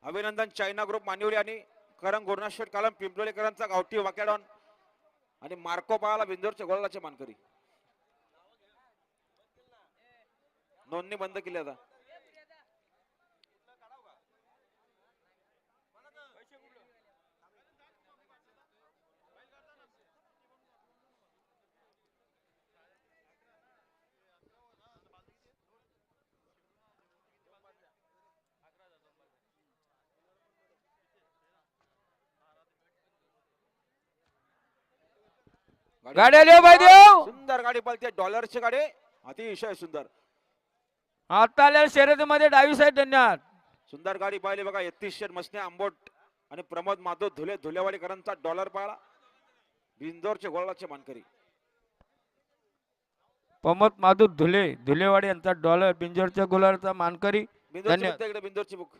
अभिनंदन China group मानिवली आणि करंग गुरुनाथ कालम पिंपलोलीकरांचा गावठी वाकेडॉन आणि मार्को पाहाला बिंदोरच्या गोलाचे मानकरी. नोंदणी बंद केली आता. गाडी आली पाहिजे. सुंदर गाडी पळते डॉलरची गाडी अतिशय सुंदर. आता आलेल्या शर्यतीमध्ये डावी साईड धन्यवाद. सुंदर गाडी पाहिली बघा. 31 मसने आंबोट आणि प्रमोद माधव धुले धुलेवाडीकरांचा डॉलर पाळा बिंदोरचे गोलाचे मानकरी. प्रमोद माधव धुलेवाडी यांचा डॉलर बिंजोरच्या गुलारचा मानकरी. धन्यवाद. बिंदोरची बुक